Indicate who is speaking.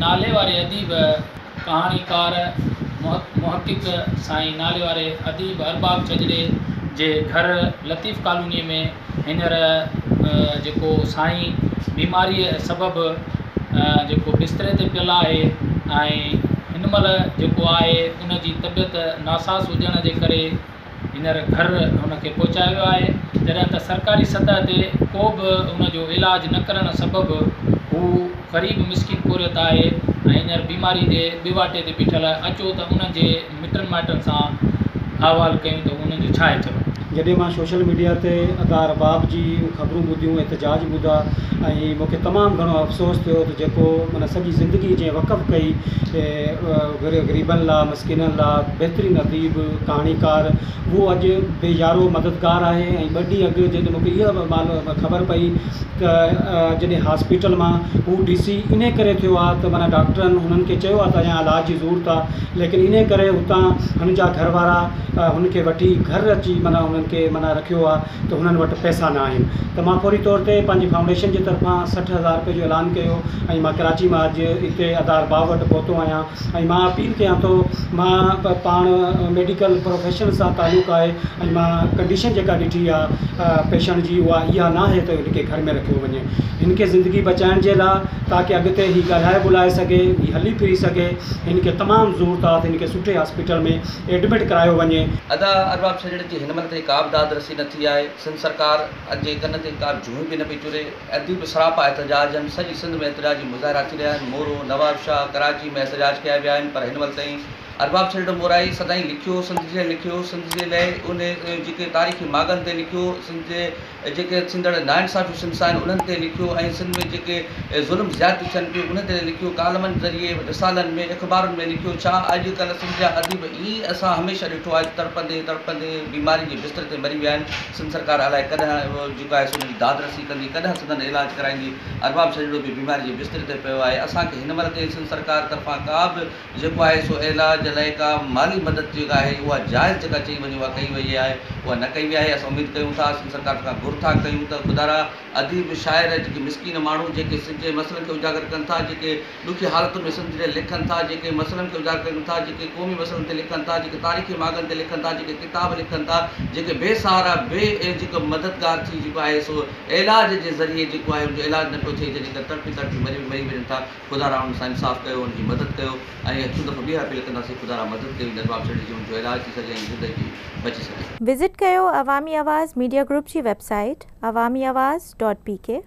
Speaker 1: नाले वारे अदीब कहाणीकार मुहक़िक़ साईं नाले वारे अदीब अरबाब चजड़े जे घर लतीफ़ कॉलोनी में हींअर जेको साईं बीमारीअ सबबु जेको बिस्तरे ते पियल आहे ऐं हिन महिल जेको आहे उन जी तबियत नासाज़ हुजण जे करे हींअर घर हुनखे पहुचायो आहे। जॾहिं त सरकारी सतह ते को बि उनजो इलाजु न करण सबबु हू ग़रीब मिसकिन पूरियत आहे ऐं हींअर बीमारी जे ॿिवाटे ते बीठल आहे। अचो त उन्हनि जे मिटनि माइटनि सां अहवालु कयूं त उन्हनि जो छा आहे चवणु।
Speaker 2: जॾहिं मां सोशल मीडिया ते अदा अरबाब जी ख़बरूं ॿुधियूं, एहतजाज ॿुधा ऐं मूंखे तमामु घणो अफ़सोस थियो त जेको माना सॼी ज़िंदगी जीअं वक़फ़ कई ग़रीबनि लाइ, मस्किननि लाइ, बहितरीन अदीब कहाणीकार, उहो अॼु बेयारो मददगार आहे। ऐं ॿ ॾींहं अॻु जॾहिं मूंखे इहा ख़बर पई त जॾहिं हॉस्पिटल मां हू DC इन करे थियो आहे त माना डॉक्टरनि हुननि खे चयो आहे त अञा इलाज जी ज़रूरत आहे, लेकिन इन करे हुतां हुन जा घरवारा हुनखे वठी घर अची माना हुननि खे माना रखियो आहे त हुननि वटि पैसा न आहिनि। त मां फौरी तौर ते पंहिंजी फाउंडेशन जे तरफ़ां 60,000 रुपए जो ऐलान कयो ऐं मां कराची मां अॼु हिते अदा अरबाब वटि पहुतो आहियां। ऐं मां अपील कयां थो, मां पाण मेडिकल प्रोफेशन सां ताल्लुक़ु आहे ऐं मां कंडीशन जेका ॾिठी आहे पेशेंट जी उहा इहा न आहे त हिनखे घर में रखियो वञे। हिनखे ज़िंदगी बचाइण जे लाइ ताकी अॻिते ही ॻाल्हाए ॿुलाए सघे, ही हली फिरी सघे, हिनखे तमामु ज़रूरत आहे त हिनखे सुठे हॉस्पिटल में एडमिट करायो वञे।
Speaker 3: अदा अरबाब छजड़े जी हिन महिल ताईं का बि दाद रसी न थी आहे। सिंध सरकार अॼु जे कन ते का जूं बि न पई चुरे। अदीब सरापा एहतजाज आहिनि, सॼी सिंध में एहतजाजी मुज़ाहिरा थी रहिया आहिनि। मोरो, नवाबशाह, कराची में एहतजाज कया विया आहिनि, पर हिन महिल ताईं अरबाब छजड़ो मोराई सदाईं लिखियो, सिंध जे लिखियो, सिंध जे लाइ उन जेके तारीख़ी मागनि ते लिखियो, सिंध जे जेके थींदड़ नाइंसाफ़ी सिंध सां आहिनि उन्हनि ते लिखियो ऐं सिंध में जेके ज़ुल्म ज़्यादतियूं थियनि पियूं उन ते लिखियो, कालमनि ज़रिए, रिसालनि में, अख़बारुनि में लिखियो। छा अॼुकल्ह सिंध जा अदीब ईअं असां हमेशह ॾिठो आहे तड़पंदे तड़पंदे बीमारी जे बिस्तर ते मरी विया आहिनि। सिंध सरकार अलाए कॾहिं जेको आहे सो उनजी दाद रसी कंदी, कॾहिं संदन इलाजु कराईंदी। अरबाब छजड़ो बि बीमारी जे बिस्तर ते पियो आहे। असांखे हिन महिल ताईं सिंध सरकार तरफ़ां का बि जेको आहे सो इलाज लाइ का माली मदद जेका आहे उहा जाइज़ जेका चई वञे उहा कई वई आहे, उहा न कई वई आहे। असां उमेदु कयूं था, सिंध सरकार खां घुर था कयूं त ख़ुदारा अदीब शाइर जेके मिसकिन माण्हू जेके सिंध जे मसइलनि खे उजागर कनि था, जेके ॾुखी हालतुनि में सिंध जे लिखनि था, जेके मसइलनि खे उजागर कनि था, जेके क़ौमी मसइलनि ते लिखनि था, जेके तारीख़ी मागनि ते लिखनि था, जेके किताब लिखनि था, जेके बेसहारा जेको मददगार थी जेको आहे सो इलाज जे ज़रिए जेको आहे उनजो इलाजु नथो थिए, जॾहिं करे तड़पी तड़पी मरी वञनि था। ख़ुदारा उन सां इंसाफ़ कयो, उनजी मदद कयो ऐं हिकु दफ़ो ॿीहर अपील कंदासीं ख़ुदारा मदद कयो, अरबाब छजड़े जो उनजो इलाज थी सघे ऐं ज़िंदगी बची सघे।
Speaker 4: विज़िट कयो अवामी आवाज़ मीडिया ग्रुप जी वेबसाइट awamiawaz.pk।